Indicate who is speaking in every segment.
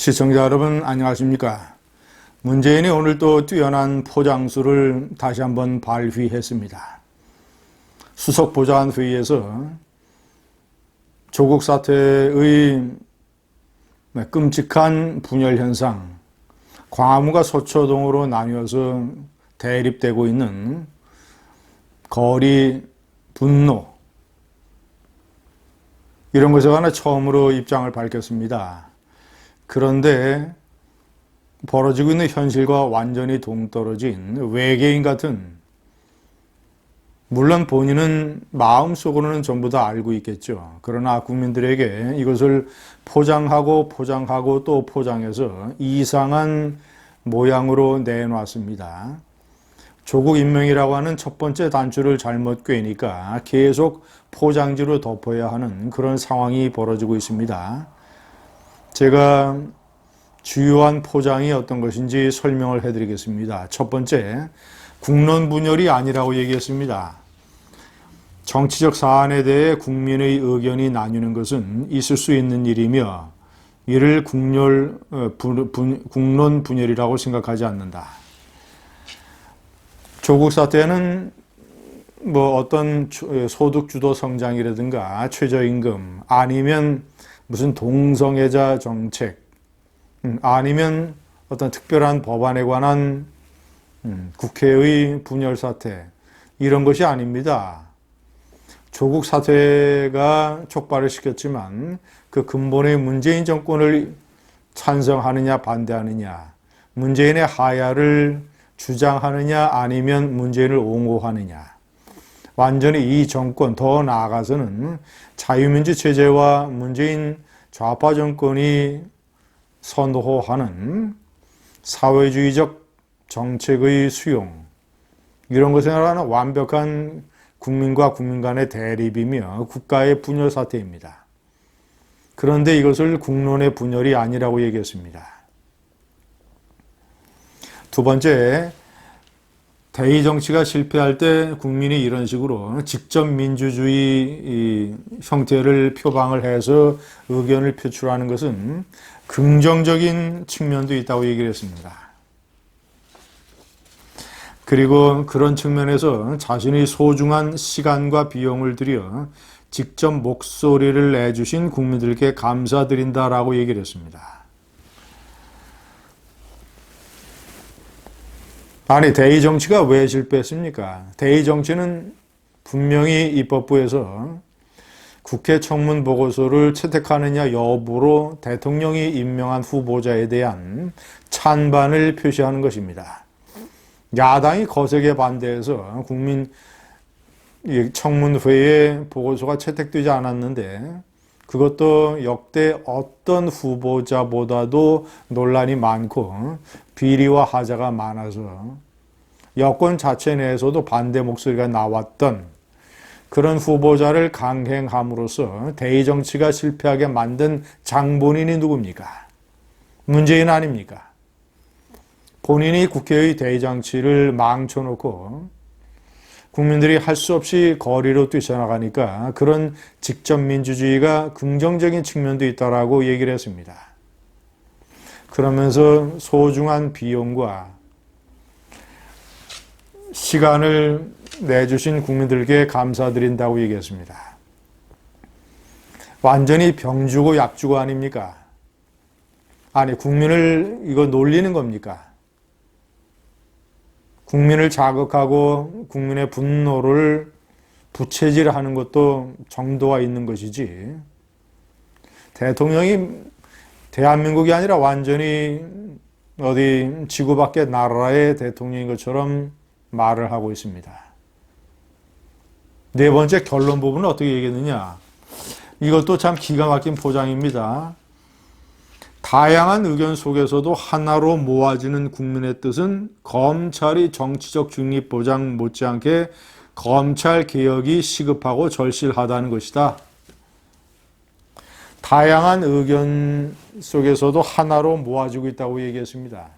Speaker 1: 시청자 여러분 안녕하십니까? 문재인이 오늘 또 뛰어난 포장수를 다시 한번 발휘했습니다. 수석보좌관회의에서 조국 사태의 끔찍한 분열 현상, 광화문과 서초동으로 나뉘어서 대립되고 있는 거리 분노, 이런 것에 관해 처음으로 입장을 밝혔습니다. 그런데 벌어지고 있는 현실과 완전히 동떨어진 외계인 같은, 물론 본인은 마음속으로는 전부 다 알고 있겠죠. 그러나 국민들에게 이것을 포장하고 또 포장해서 이상한 모양으로 내놨습니다. 조국 임명이라고 하는 첫 번째 단추를 잘못 꿰니까 계속 포장지로 덮어야 하는 그런 상황이 벌어지고 있습니다. 제가 주요한 포장이 어떤 것인지 설명을 해드리겠습니다. 첫 번째, 국론 분열이 아니라고 얘기했습니다. 정치적 사안에 대해 국민의 의견이 나뉘는 것은 있을 수 있는 일이며 이를 국론 분열이라고 생각하지 않는다. 조국 사태는 어떤 소득주도 성장이라든가 최저임금, 아니면 무슨 동성애자 정책, 아니면 어떤 특별한 법안에 관한 국회의 분열 사태, 이런 것이 아닙니다. 조국 사태가 촉발을 시켰지만 그 근본의 문재인 정권을 찬성하느냐 반대하느냐, 문재인의 하야를 주장하느냐 아니면 문재인을 옹호하느냐, 완전히 이 정권, 더 나아가서는 자유민주 체제와 문재인 좌파 정권이 선호하는 사회주의적 정책의 수용, 이런 것에 관한 완벽한 국민과 국민 간의 대립이며 국가의 분열 사태입니다. 그런데 이것을 국론의 분열이 아니라고 얘기했습니다. 두 번째, 대의 정치가 실패할 때 국민이 이런 식으로 직접 민주주의 형태를 표방을 해서 의견을 표출하는 것은 긍정적인 측면도 있다고 얘기를 했습니다. 그리고 그런 측면에서 자신의 소중한 시간과 비용을 들여 직접 목소리를 내주신 국민들께 감사드린다라고 얘기를 했습니다. 아니, 대의 정치가 왜 실패했습니까? 대의 정치는 분명히 입법부에서 국회 청문 보고서를 채택하느냐 여부로 대통령이 임명한 후보자에 대한 찬반을 표시하는 것입니다. 야당이 거세게 반대해서 국민 청문회에 보고서가 채택되지 않았는데, 그것도 역대 어떤 후보자보다도 논란이 많고 비리와 하자가 많아서 여권 자체 내에서도 반대 목소리가 나왔던 그런 후보자를 강행함으로써 대의 정치가 실패하게 만든 장본인이 누굽니까? 문재인 아닙니까? 본인이 국회의 대의 정치를 망쳐놓고 국민들이 할 수 없이 거리로 뛰쳐나가니까 그런 직접 민주주의가 긍정적인 측면도 있다라고 얘기를 했습니다. 그러면서 소중한 비용과 시간을 내주신 국민들께 감사드린다고 얘기했습니다. 완전히 병 주고 약 주고 아닙니까? 아니, 국민을 이거 놀리는 겁니까? 국민을 자극하고 국민의 분노를 부채질하는 것도 정도가 있는 것이지, 대통령이 대한민국이 아니라 완전히 어디 지구 밖의 나라의 대통령인 것처럼 말을 하고 있습니다. 네 번째, 결론 부분은 어떻게 얘기했느냐? 이것도 참 기가 막힌 포장입니다. 다양한 의견 속에서도 하나로 모아지는 국민의 뜻은 검찰이 정치적 중립 보장 못지않게 검찰 개혁이 시급하고 절실하다는 것이다. 다양한 의견 속에서도 하나로 모아지고 있다고 얘기했습니다.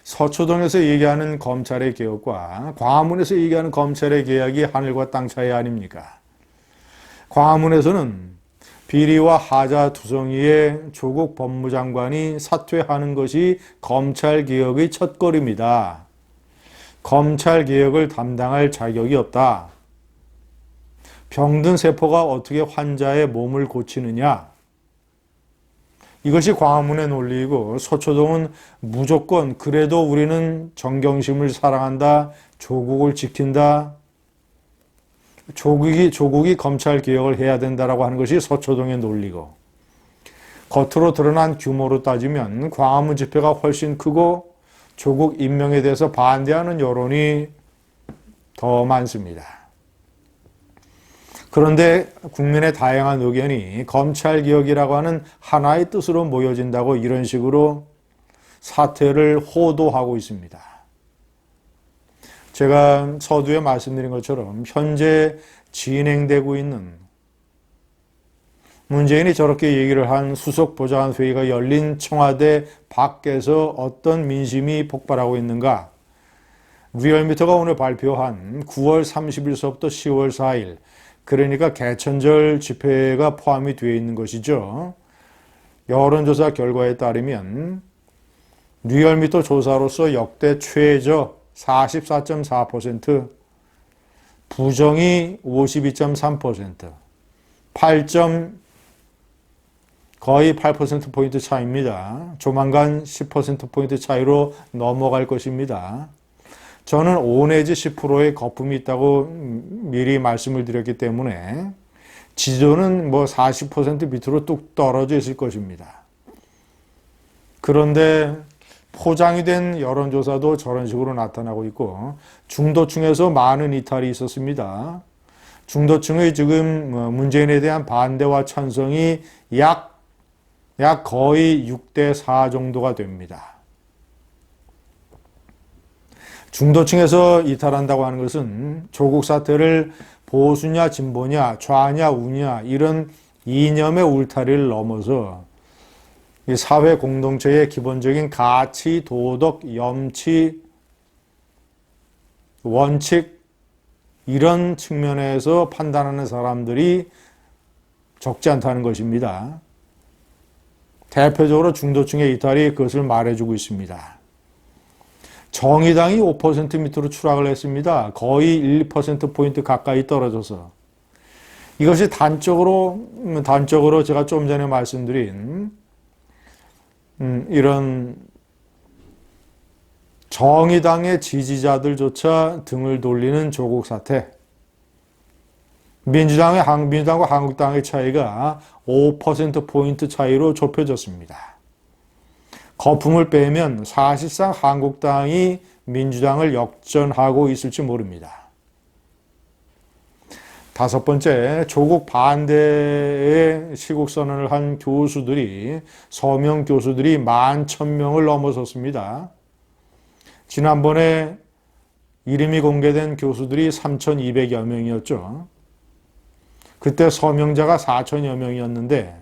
Speaker 1: 서초동에서 얘기하는 검찰의 개혁과 광화문에서 얘기하는 검찰의 개혁이 하늘과 땅 차이 아닙니까? 광화문에서는 비리와 하자 투성이의 조국 법무장관이 사퇴하는 것이 검찰개혁의 첫걸음이다. 검찰개혁을 담당할 자격이 없다. 병든 세포가 어떻게 환자의 몸을 고치느냐? 이것이 광화문의 논리이고 서초동은 무조건 그래도 우리는 정경심을 사랑한다. 조국을 지킨다. 조국이 검찰개혁을 해야 된다라고 하는 것이 서초동의 논리고 겉으로 드러난 규모로 따지면 광화문 집회가 훨씬 크고 조국 임명에 대해서 반대하는 여론이 더 많습니다. 그런데 국민의 다양한 의견이 검찰개혁이라고 하는 하나의 뜻으로 모여진다고 이런 식으로 사퇴를 호도하고 있습니다. 제가 서두에 말씀드린 것처럼 현재 진행되고 있는 문재인이 저렇게 얘기를 한 수석보좌관 회의가 열린 청와대 밖에서 어떤 민심이 폭발하고 있는가? 리얼미터가 오늘 발표한 9월 30일서부터 10월 4일 그러니까 개천절 집회가 포함이 되어 있는 것이죠. 여론조사 결과에 따르면 리얼미터 조사로서 역대 최저 44.4%, 부정이 52.3%, 거의 8%포인트 차이입니다. 조만간 10%포인트 차이로 넘어갈 것입니다. 저는 5 내지 10%의 거품이 있다고 미리 말씀을 드렸기 때문에 지지도는 40% 밑으로 뚝 떨어져 있을 것입니다. 그런데 포장이 된 여론조사도 저런 식으로 나타나고 있고 중도층에서 많은 이탈이 있었습니다. 중도층의 지금 문재인에 대한 반대와 찬성이 약 거의 6대4 정도가 됩니다. 중도층에서 이탈한다고 하는 것은 조국 사태를 보수냐 진보냐 좌냐 우냐 이런 이념의 울타리를 넘어서 사회 공동체의 기본적인 가치, 도덕, 염치, 원칙 이런 측면에서 판단하는 사람들이 적지 않다는 것입니다. 대표적으로 중도층의 이탈이 그것을 말해주고 있습니다. 정의당이 5% 밑으로 추락을 했습니다. 거의 1%포인트 가까이 떨어져서. 이것이 단적으로 제가 좀 전에 말씀드린 이런 정의당의 지지자들조차 등을 돌리는 조국 사태. 민주당과 한국당의 차이가 5%포인트 차이로 좁혀졌습니다. 거품을 빼면 사실상 한국당이 민주당을 역전하고 있을지 모릅니다. 다섯 번째, 조국 반대의 시국선언을 한 교수들이, 서명 교수들이 11,000명을 넘어섰습니다. 지난번에 이름이 공개된 교수들이 3,200여 명이었죠. 그때 서명자가 4,000여 명이었는데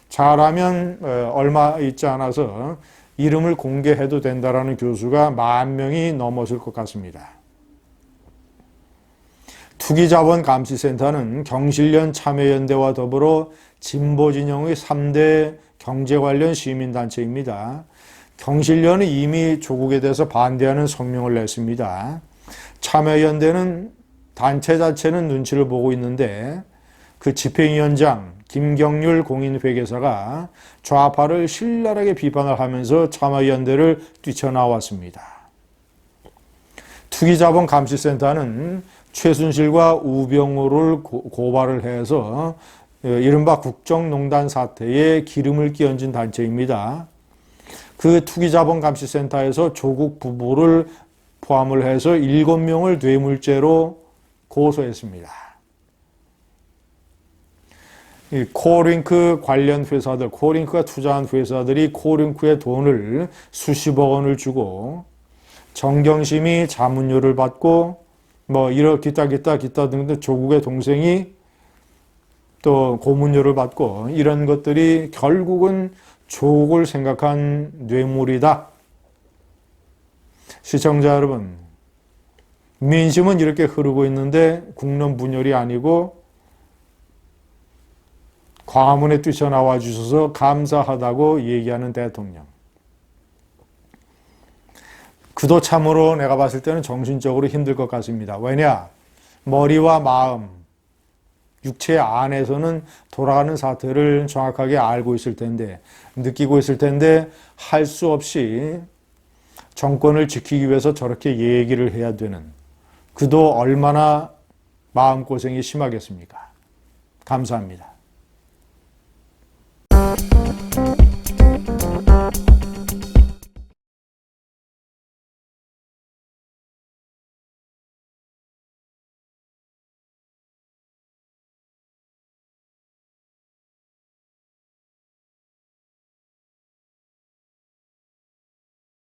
Speaker 1: 잘하면 얼마 있지 않아서 이름을 공개해도 된다라는 교수가 10,000명이 넘었을 것 같습니다. 투기자본감시센터는 경실련 참여연대와 더불어 진보진영의 3대 경제 관련 시민단체입니다. 경실련은 이미 조국에 대해서 반대하는 성명을 냈습니다. 참여연대는 단체 자체는 눈치를 보고 있는데 그 집행위원장 김경률 공인회계사가 좌파를 신랄하게 비판을 하면서 참여연대를 뛰쳐나왔습니다. 투기자본감시센터는 최순실과 우병우를 고발을 해서 이른바 국정농단 사태에 기름을 끼얹은 단체입니다. 그 투기자본감시센터에서 조국 부부를 포함을 해서 7명을 뇌물죄로 고소했습니다. 이 코링크 관련 회사들, 코링크가 투자한 회사들이 코링크의 돈을 수십억 원을 주고 정경심이 자문료를 받고 기타 등등 조국의 동생이 또 고문료를 받고 이런 것들이 결국은 조국을 생각한 뇌물이다. 시청자 여러분, 민심은 이렇게 흐르고 있는데 국론 분열이 아니고 광화문에 뛰쳐나와 주셔서 감사하다고 얘기하는 대통령. 그도 참으로 내가 봤을 때는 정신적으로 힘들 것 같습니다. 왜냐? 머리와 마음, 육체 안에서는 돌아가는 사태를 정확하게 알고 있을 텐데, 느끼고 있을 텐데 할 수 없이 정권을 지키기 위해서 저렇게 얘기를 해야 되는, 그도 얼마나 마음고생이 심하겠습니까? 감사합니다.